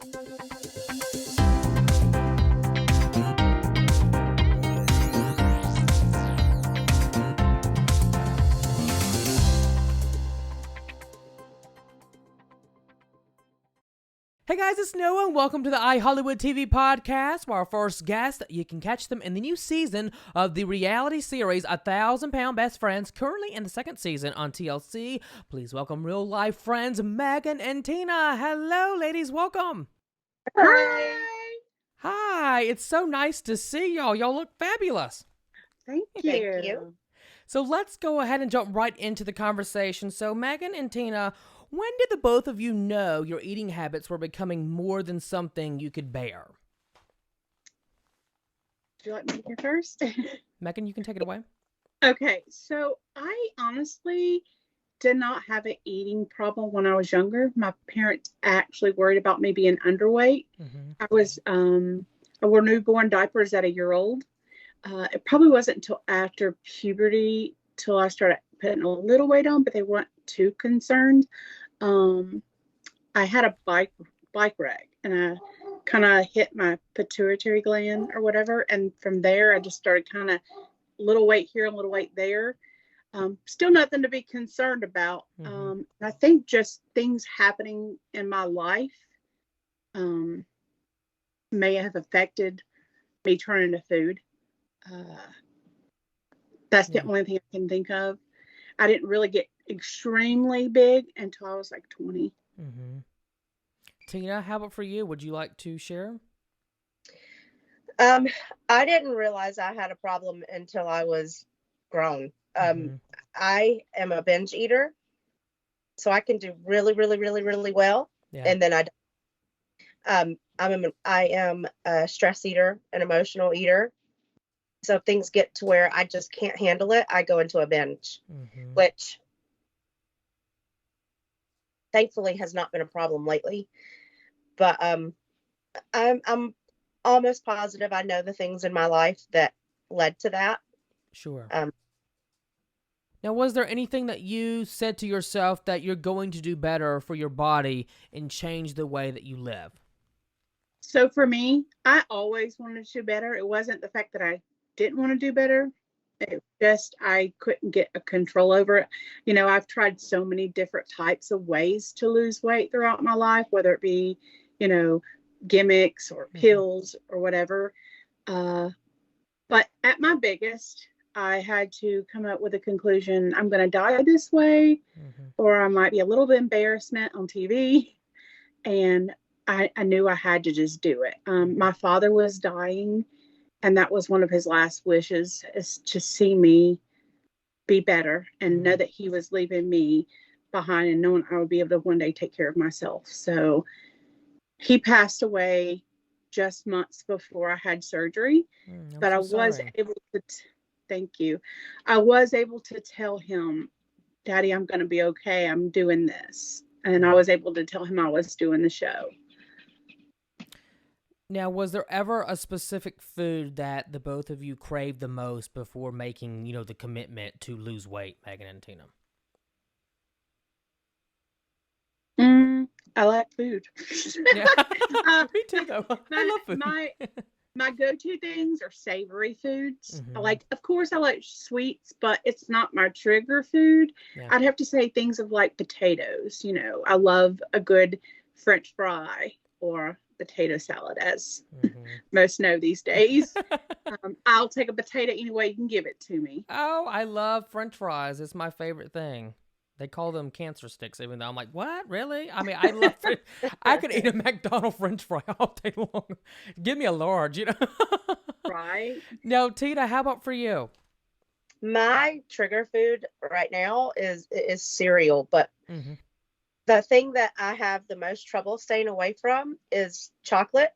Hey guys, it's Noah, and welcome to the iHollywood TV podcast, where our first guest, you can catch them in the new season of the reality series 1,000 Pound Best Friends, currently in the second season on TLC. Please welcome real-life friends Meghan and Tina. Hello, ladies. Welcome. Hi. Hi. It's so nice to see y'all. Y'all look fabulous. Thank you. So let's go ahead and jump right into the conversation. So Meghan and Tina, when did the both of you know your eating habits were becoming more than something you could bear? Do you like me to hear first? Meghan, you can take it away. Okay, so I honestly did not have an eating problem when I was younger. My parents actually worried about me being underweight. Mm-hmm. I wore newborn diapers at a year old. It probably wasn't until after puberty till I started putting a little weight on, but they weren't too concerned. I had a bike wreck, and I kind of hit my pituitary gland or whatever, and from there I just started kind of little weight here and little weight there. Still nothing to be concerned about. Mm-hmm. I think just things happening in my life may have affected me turning to food. That's the only thing I can think of. I didn't really get extremely big until I was like 20. Mm-hmm. Tina, how about for you? Would you like to share? I didn't realize I had a problem until I was grown. I am a binge eater, so I can do really, really, really, really well. Yeah. And then I am a stress eater, an emotional eater. So if things get to where I just can't handle it, I go into a binge, which thankfully has not been a problem lately. But I'm almost positive I know the things in my life that led to that. Sure. Now, was there anything that you said to yourself that you're going to do better for your body and change the way that you live? So for me, I always wanted to do better. It wasn't the fact that I didn't want to do better. It just, I couldn't get a control over it. You know, I've tried so many different types of ways to lose weight throughout my life, whether it be, you know, gimmicks or pills or whatever. But at my biggest, I had to come up with a conclusion. I'm going to die this way, or I might be a little bit embarrassment on TV. And I knew I had to just do it. My father was dying, and that was one of his last wishes, is to see me be better and know that he was leaving me behind and knowing I would be able to one day take care of myself. So he passed away just months before I had surgery, but I was able to, thank you. I was able to tell him, Daddy, I'm going to be okay. I'm doing this. And I was able to tell him I was doing the show. Now, was there ever a specific food that the both of you craved the most before making, you know, the commitment to lose weight, Meghan and Tina? I like food. Yeah. Me too, though. I love food. My go-to things are savory foods. Of course, I like sweets, but it's not my trigger food. Yeah. I'd have to say things of like potatoes. You know, I love a good French fry or potato salad, as most know these days. I'll take a potato any way you can give it to me. Oh, I love French fries. It's my favorite thing. They call them cancer sticks, even though I'm like, what? Really? I mean, I love it. I could eat a McDonald's French fry all day long. Give me a large, you know? Right. Now, Tina, how about for you? My trigger food right now is cereal, but the thing that I have the most trouble staying away from is chocolate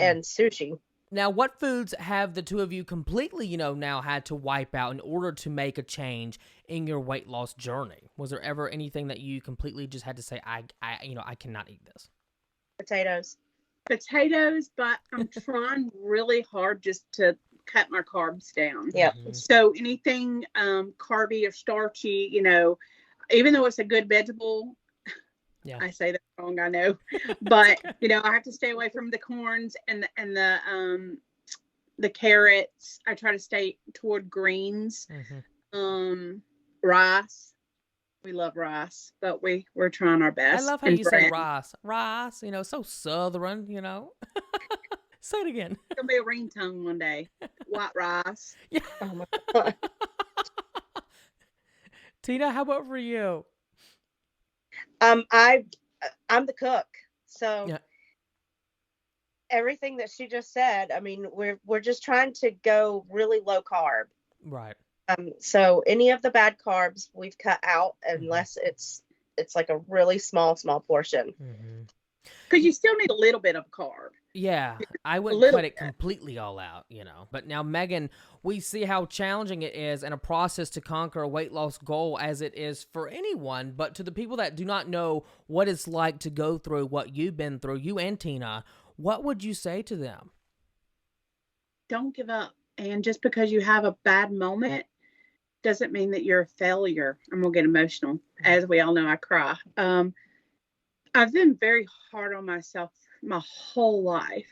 and sushi. Now, what foods have the two of you completely, you know, now had to wipe out in order to make a change in your weight loss journey? Was there ever anything that you completely just had to say, I cannot eat this? Potatoes, but I'm trying really hard just to cut my carbs down. Yeah. So anything carby or starchy, you know, even though it's a good vegetable, I say that wrong, I know. But, you know, I have to stay away from the corns and the carrots. I try to stay toward greens. Rice. We love rice, but we're trying our best. I love how and you bread. say rice. Rice, you know, so Southern, you know. Say it again. It's going to be a ringtone one day. White rice. Yeah. Oh my God. Tina, how about for you? I'm the cook, so Yeah. everything that she just said. I mean, we're just trying to go really low carb. Right. So any of the bad carbs we've cut out unless it's like a really small portion. Because you still need a little bit of carb. Yeah, I wouldn't little cut it bit. completely all out, you know. But now, Meghan, we see how challenging it is and a process to conquer a weight loss goal as it is for anyone. But to the people that do not know what it's like to go through what you've been through, you and Tina, what would you say to them? Don't give up. And just because you have a bad moment doesn't mean that you're a failure. I'm going to get emotional. As we all know, I cry. I've been very hard on myself my whole life.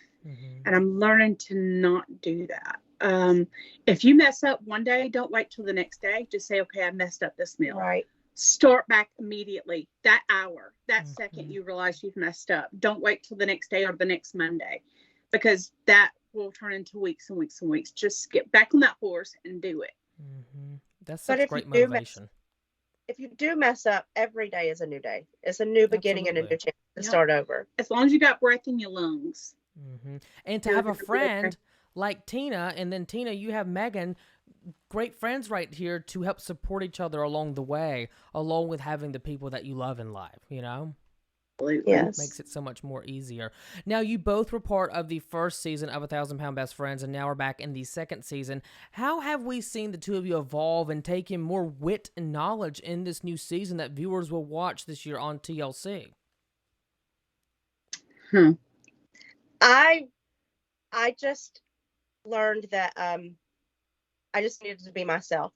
And I'm learning to not do that. If you mess up one day, don't wait till the next day. Just say, okay, I messed up this meal. Right. Start back immediately. That hour, that second you realize you've messed up. Don't wait till the next day or the next Monday, because that will turn into weeks and weeks and weeks. Just get back on that horse and do it. That's such great motivation. If you do mess up, every day is a new day. It's a new beginning and a new chance to start over. As long as you got breath in your lungs. And to have a friend like Tina, and then Tina, you have Meghan, great friends right here to help support each other along the way, along with having the people that you love in life, you know? Absolutely. Yes. Makes it so much more easier. Now, you both were part of the first season of 1,000 Pound Best Friends, and now we're back in the second season. How have we seen the two of you evolve and take in more wit and knowledge in this new season that viewers will watch this year on TLC? I just learned that I just needed to be myself.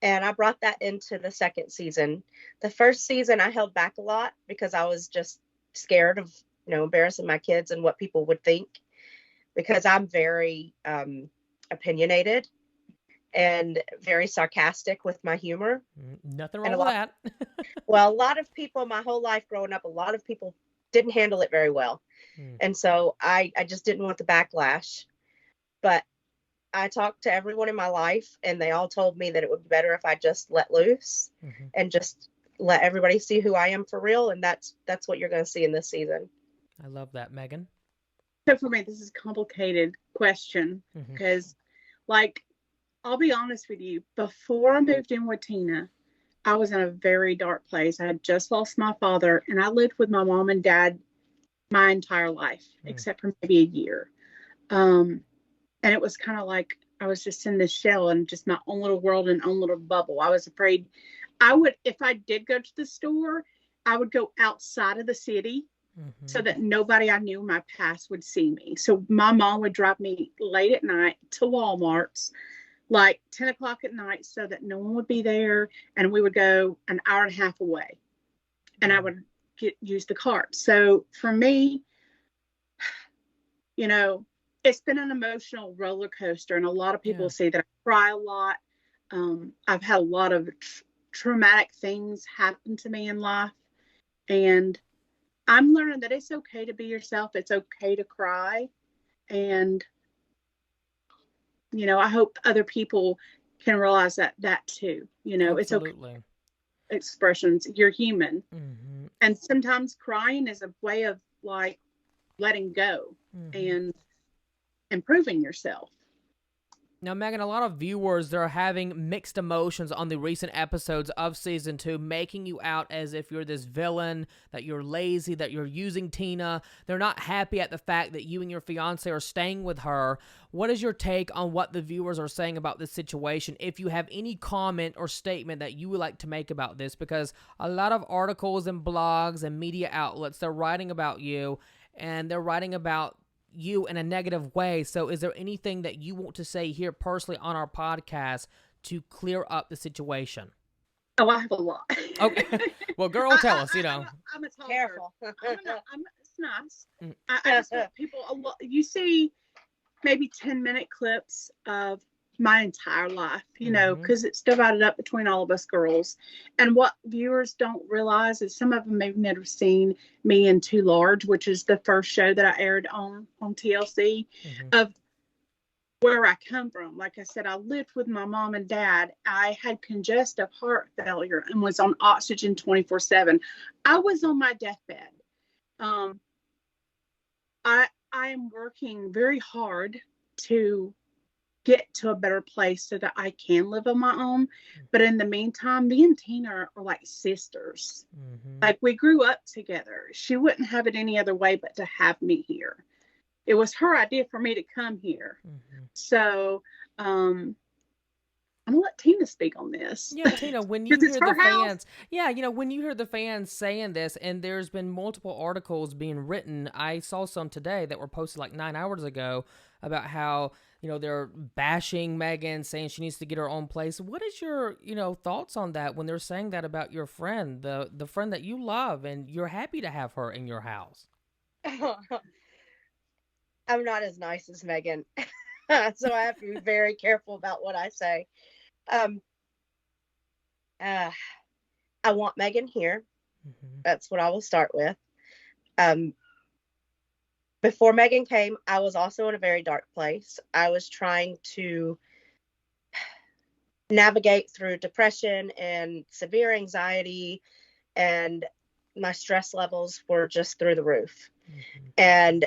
And I brought that into the second season. The first season, I held back a lot because I was just scared of, you know, embarrassing my kids and what people would think, because I'm very opinionated and very sarcastic with my humor. Nothing wrong with that. Well, a lot of people, my whole life growing up, a lot of people didn't handle it very well. And so I just didn't want the backlash. But I talked to everyone in my life, and they all told me that it would be better if I just let loose and just let everybody see who I am for real. And that's what you're going to see in this season. I love that, Meghan. So for me, this is a complicated question because, like, I'll be honest with you. Before I moved in with Tina, I was in a very dark place. I had just lost my father, and I lived with my mom and dad my entire life, except for maybe a year. And it was kind of like I was just in this shell and just my own little world and own little bubble. I was afraid if I did go to the store, I would go outside of the city so that nobody I knew in my past would see me. So my mom would drive me late at night to Walmart's, like 10 o'clock at night, so that no one would be there. And we would go an hour and a half away, and I would use the cart. So for me, you know, it's been an emotional roller coaster, and a lot of people say that I cry a lot. I've had a lot of traumatic things happen to me in life, and I'm learning that it's okay to be yourself. It's okay to cry, and you know, I hope other people can realize that too. You know, Absolutely. It's okay. Expressions. You're human, and sometimes crying is a way of like letting go and improving yourself. Now, Meghan, a lot of viewers, they're having mixed emotions on the recent episodes of Season 2, making you out as if you're this villain, that you're lazy, that you're using Tina. They're not happy at the fact that you and your fiancé are staying with her. What is your take on what the viewers are saying about this situation? If you have any comment or statement that you would like to make about this, because a lot of articles and blogs and media outlets, they're writing about you, and they're writing about you in a negative way. So is there anything that you want to say here personally on our podcast to clear up the situation? Oh, I have a lot. Okay. Well, girl, tell us, I'm a talker. Careful. It's nice. Mm. I just want people a lot. You see maybe 10-minute clips of my entire life, you know, because it's divided up between all of us girls. And what viewers don't realize is some of them have never seen me in Too Large, which is the first show that I aired on TLC, of where I come from. Like I said, I lived with my mom and dad. I had congestive heart failure and was on oxygen 24/7. I was on my deathbed. I am working very hard to get to a better place so that I can live on my own. But in the meantime, me and Tina are like sisters. Like, we grew up together. She wouldn't have it any other way but to have me here. It was her idea for me to come here. So I'm gonna let Tina speak on this. Yeah, Tina, when you hear the house. fans, when you hear the fans saying this, and there's been multiple articles being written. I saw some today that were posted like 9 hours ago about how, they're bashing Meghan, saying she needs to get her own place. What is your, thoughts on that when they're saying that about your friend, the friend that you love, and you're happy to have her in your house? I'm not as nice as Meghan, so I have to be very careful about what I say. I want Meghan here. That's what I will start with. Before Meghan came, I was also in a very dark place. I was trying to navigate through depression and severe anxiety, and my stress levels were just through the roof. And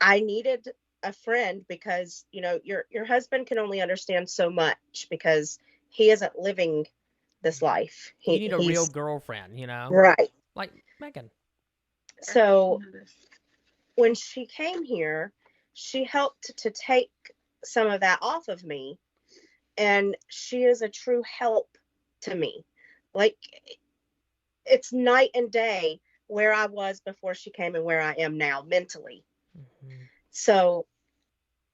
I needed a friend because, your husband can only understand so much because he isn't living this life. You need a real girlfriend, Right. Like Meghan. So when she came here, she helped to take some of that off of me. And she is a true help to me. Like, it's night and day where I was before she came and where I am now mentally. So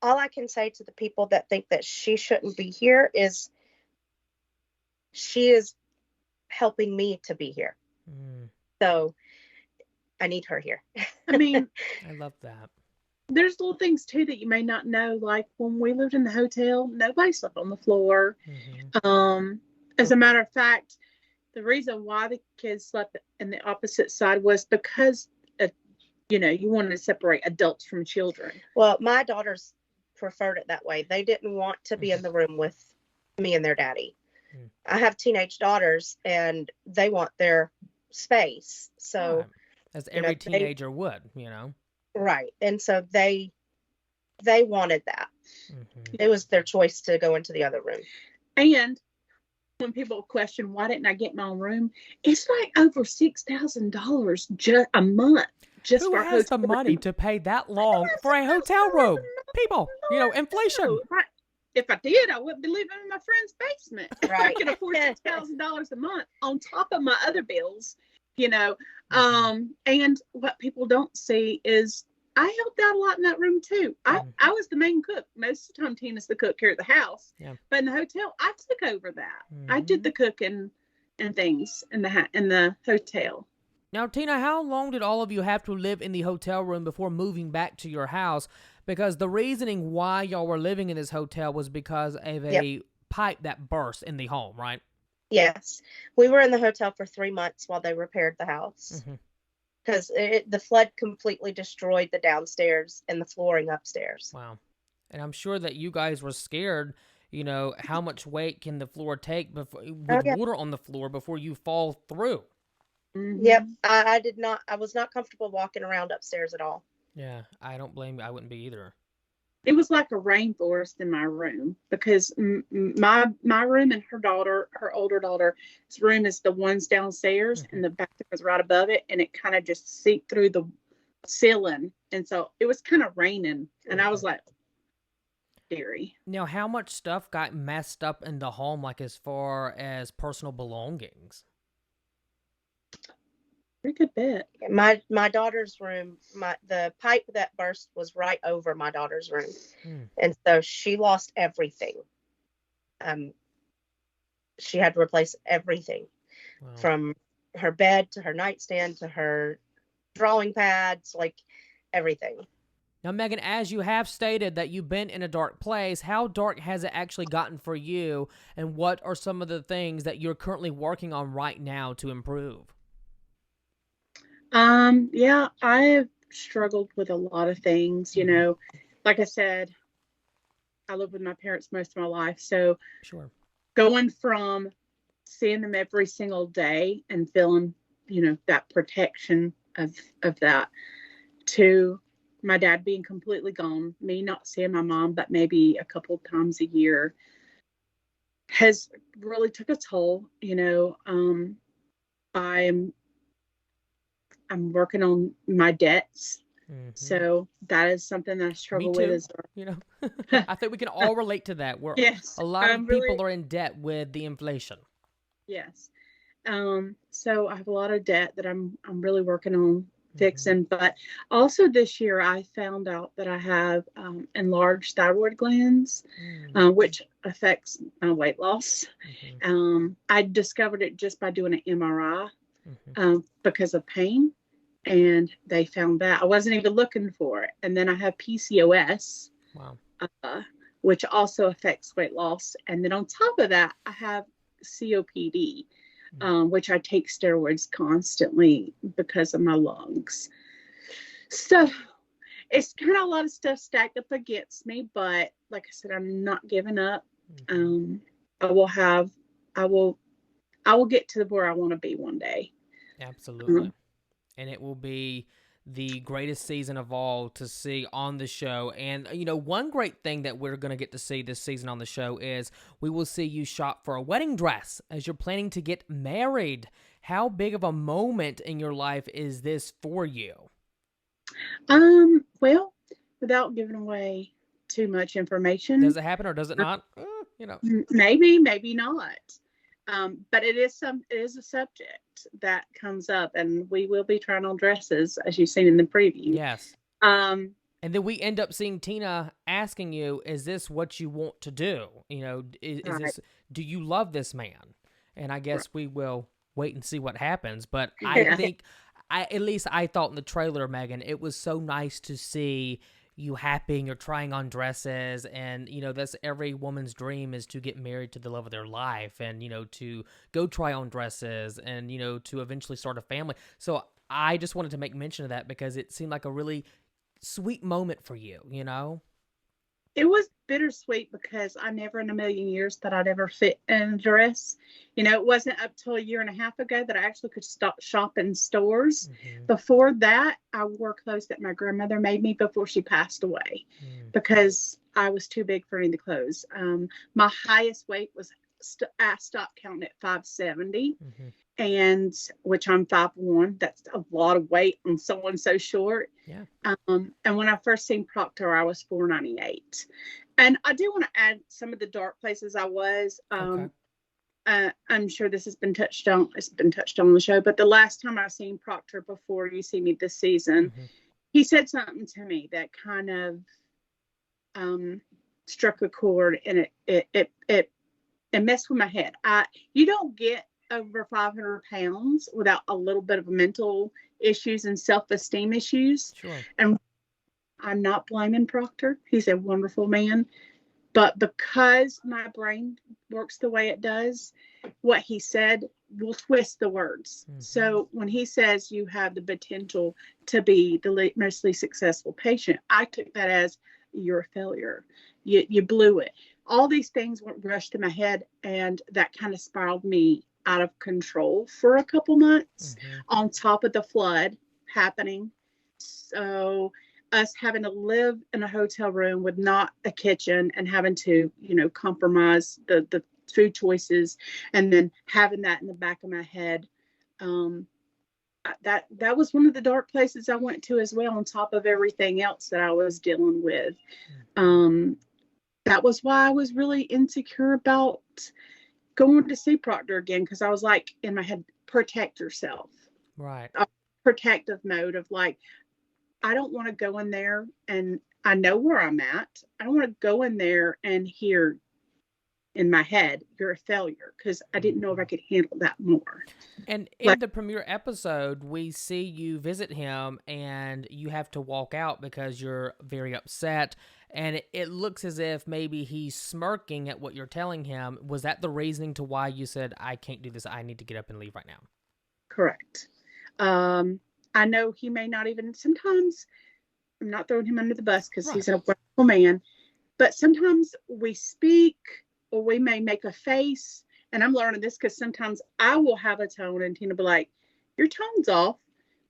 all I can say to the people that think that she shouldn't be here is she is helping me to be here. So I need her here. I mean, I love that. There's little things too that you may not know. Like when we lived in the hotel, nobody slept on the floor. As a matter of fact, the reason why the kids slept in the opposite side was because you wanted to separate adults from children. Well, my daughters preferred it that way. They didn't want to be in the room with me and their daddy. I have teenage daughters, and they want their space. So, as every teenager would, Right. And so they wanted that. It was their choice to go into the other room. And when people question, why didn't I get my own room? It's like over $6,000 just a month. Who has the money to pay that long for a hotel room? People, inflation. Right. If I did, I wouldn't be living in my friend's basement. Right. I can afford $6,000 a month on top of my other bills, And what people don't see is I helped out a lot in that room too. I was the main cook. Most of the time, Tina's the cook here at the house. Yeah. But in the hotel, I took over that. I did the cooking and things in the hotel. Now, Tina, how long did all of you have to live in the hotel room before moving back to your house? Because the reasoning why y'all were living in this hotel was because of a pipe that burst in the home, right? Yes. We were in the hotel for 3 months while they repaired the house. Because the flood completely destroyed the downstairs and the flooring upstairs. Wow. And I'm sure that you guys were scared, how much weight can the floor take with water on the floor before you fall through? Yep. I was not comfortable walking around upstairs at all. Yeah, I don't blame you. I wouldn't be either. It was like a rainforest in my room because my room and her older daughter's room is the ones downstairs, and the bathroom is right above it, and it kind of just seeped through the ceiling, and so it was kind of raining, and I was like, scary. Now, how much stuff got messed up in the home, like as far as personal belongings? Pretty good bit. My daughter's room, the pipe that burst was right over my daughter's room, and so she lost everything. She had to replace everything. Wow. from her bed to her nightstand to her drawing pads, like everything. Now, Meghan, as you have stated that you've been in a dark place, how dark has it actually gotten for you, and what are some of the things that you're currently working on right now to improve? Yeah, I have struggled with a lot of things, like I said, I lived with my parents most of my life. So Sure. going from seeing them every single day and feeling, that protection of that, to my dad being completely gone, me not seeing my mom but maybe a couple of times a year, has really took a toll. I'm I'm working on my debts. Mm-hmm. So that is something that I Me struggle with too. as I think we can all relate to that. yes, A lot I'm of people really are in debt with the inflation. yes. So I have a lot of debt that I'm really working on fixing. But also this year I found out that I have enlarged thyroid glands, which affects my weight loss. I discovered it just by doing an MRI because of pain, and they found that I wasn't even looking for it. And then I have PCOS, Wow. which also affects weight loss. And then on top of that, I have COPD, which I take steroids constantly because of my lungs. So it's kind of a lot of stuff stacked up against me, but like I said, I'm not giving up. I will have, I will, I will get to where I want to be one day. Absolutely. And it will be the greatest season of all to see on the show. And, one great thing that we're going to get to see this season on the show is we will see you shop for a wedding dress as you're planning to get married. How big of a moment in your life is this for you? Well, without giving away too much information, Does it happen or does it not? maybe not. But it is a subject that comes up, and we will be trying on dresses, as you've seen in the preview. Yes. Um, And then we end up seeing Tina asking you, is this what you want to do? Is right, this, do you love this man? And I guess right. we will wait and see what happens. But I Yeah. think, at least I thought in the trailer, Meghan, it was so nice to see you happy and you're trying on dresses. And, that's every woman's dream, is to get married to the love of their life and, to go try on dresses and, to eventually start a family. So I just wanted to make mention of that because it seemed like a really sweet moment for you. It was bittersweet because I never in a million years thought I'd ever fit in a dress. It wasn't up till a year and a half ago that I actually could stop shop in stores. Before that, I wore clothes that my grandmother made me before she passed away because I was too big for any of the clothes. My highest weight was I stopped counting at 570, and which I'm 5'1". That's a lot of weight on someone so short. Yeah. And when I first seen Proctor, I was 498. And I do want to add some of the dark places I was. Okay. I'm sure this has been touched on. It's been touched on the show. But the last time I seen Proctor before you see me this season, he said something to me that kind of struck a chord, and it messed with my head. You don't get over 500 pounds without a little bit of mental issues and self-esteem issues. Sure. And I'm not blaming Proctor. He's a wonderful man. But because my brain works the way it does, what he said will twist the words. So when he says you have the potential to be the mostly successful patient, I took that as you're a failure. You blew it. All these things went rushed to my head, and that kind of spiraled me out of control for a couple months on top of the flood happening. So us having to live in a hotel room with not a kitchen and having to, compromise the food choices, and then having that in the back of my head. That was one of the dark places I went to as well, on top of everything else that I was dealing with. That was why I was really insecure about going to see Proctor again, because I was like, in my head, protect yourself. Right. A protective mode of like, I don't want to go in there, and I know where I'm at. I don't want to go in there and hear in my head, you're a failure, because I didn't know if I could handle that more. And in the premiere episode, we see you visit him and you have to walk out because you're very upset. And it looks as if maybe he's smirking at what you're telling him. Was that the reasoning to why you said, I can't do this, I need to get up and leave right now? Correct. I know he may not even, sometimes, I'm not throwing him under the bus because he's a wonderful man, but sometimes we speak or we may make a face. And I'm learning this because sometimes I will have a tone and Tina will be like, your tone's off.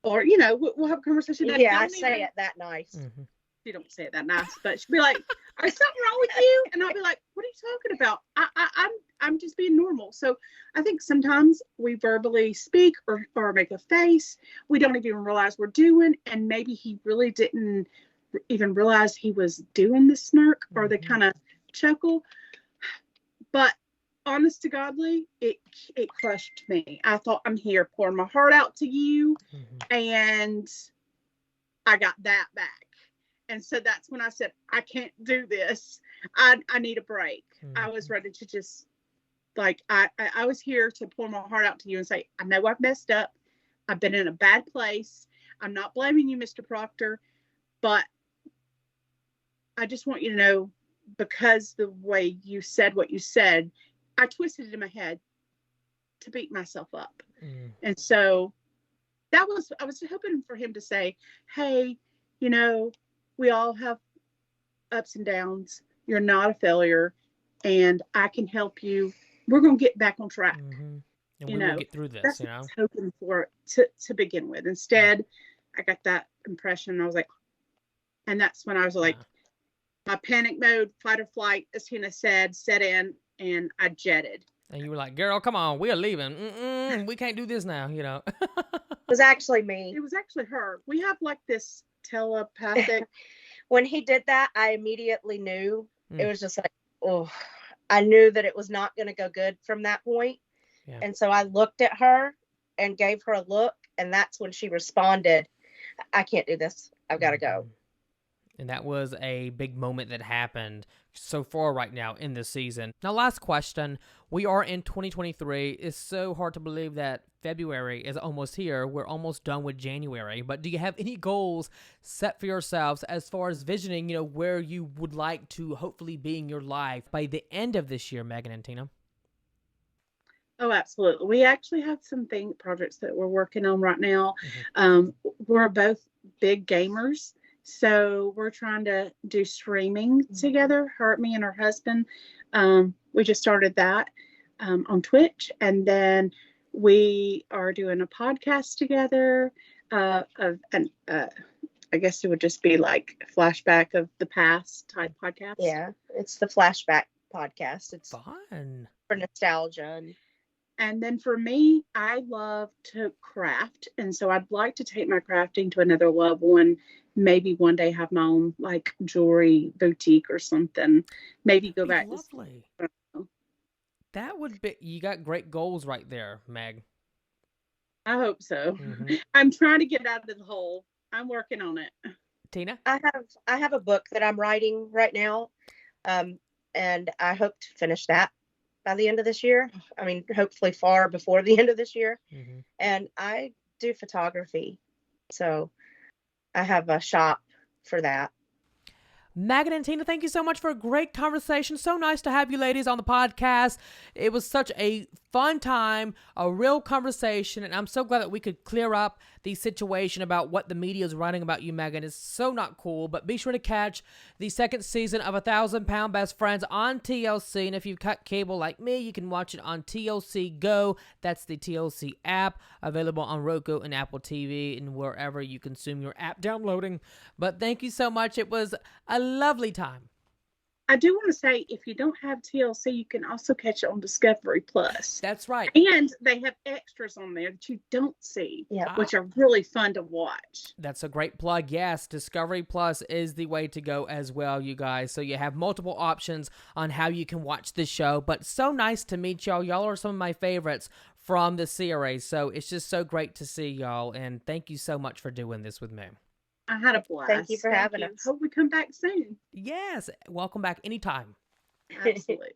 Or, we'll have a conversation. Yeah, I say it that nice. Mm-hmm. She don't say it that nice, but she'll be like, is something wrong with you? And I'll be like, what are you talking about? I'm just being normal. So I think sometimes we verbally speak or make a face. We don't even realize we're doing. And maybe he really didn't even realize he was doing the smirk or the kind of chuckle. But honest to godly, it crushed me. I thought, I'm here pouring my heart out to you. And I got that back. And so that's when I said, I can't do this. I need a break. I was ready to just, like, I was here to pour my heart out to you and say, I know I've messed up. I've been in a bad place. I'm not blaming you, Mr. Proctor, but I just want you to know, because the way you said what you said, I twisted it in my head to beat myself up. And so I was hoping for him to say, hey, we all have ups and downs. You're not a failure, and I can help you. We're going to get back on track. And we will get through this, That's what I was hoping for to begin with. Instead, I got that impression, and I was like, and that's when I was like, my panic mode, fight or flight, as Tina said, set in, and I jetted. And you were like, girl, come on, we're leaving. We can't do this now, It was actually me. It was actually her. We have like this telepathic. When he did that, I immediately knew. It was just like, oh, I knew that it was not going to go good from that point. Yeah. And so I looked at her and gave her a look. And that's when she responded, I can't do this. I've got to go. And that was a big moment that happened so far right now in this season. Now, last question. We are in 2023. It's so hard to believe that February is almost here. We're almost done with January. But do you have any goals set for yourselves as far as visioning, where you would like to hopefully be in your life by the end of this year, Meghan and Tina? Oh, absolutely. We actually have some projects that we're working on right now. We're both big gamers. So we're trying to do streaming together, me and her husband. We just started that on Twitch. And then we are doing a podcast together I guess it would just be like a flashback of the past type podcast. Yeah, it's the flashback podcast. It's fun for nostalgia. And then for me, I love to craft. And so I'd like to take my crafting to another level and maybe one day have my own like jewelry boutique or something. Maybe go back. Lovely. That would be, you got great goals right there, Meg. I hope so. I'm trying to get out of the hole. I'm working on it. Tina? I have a book that I'm writing right now. And I hope to finish that by the end of this year. I mean, hopefully far before the end of this year. And I do photography. So I have a shop for that. Meghan and Tina, thank you so much for a great conversation. So nice to have you ladies on the podcast. It was such a fun time, a real conversation, and I'm so glad that we could clear up the situation about what the media is writing about you, Meghan. It's so not cool, but be sure to catch the second season of 1,000 Pound Best Friends on TLC, and if you've cut cable like me, you can watch it on TLC Go. That's the TLC app, available on Roku and Apple TV and wherever you consume your app downloading. But thank you so much. It was a lovely time. I do want to say, if you don't have TLC, you can also catch it on Discovery Plus. That's right. And they have extras on there that you don't see, which are really fun to watch. That's a great plug. Yes, Discovery Plus is the way to go as well, you guys. So you have multiple options on how you can watch the show. But so nice to meet y'all. Y'all are some of my favorites from the series. So it's just so great to see y'all. And thank you so much for doing this with me. I had a blast. Thank you for having us. Hope we come back soon. Yes. Welcome back anytime. Absolutely.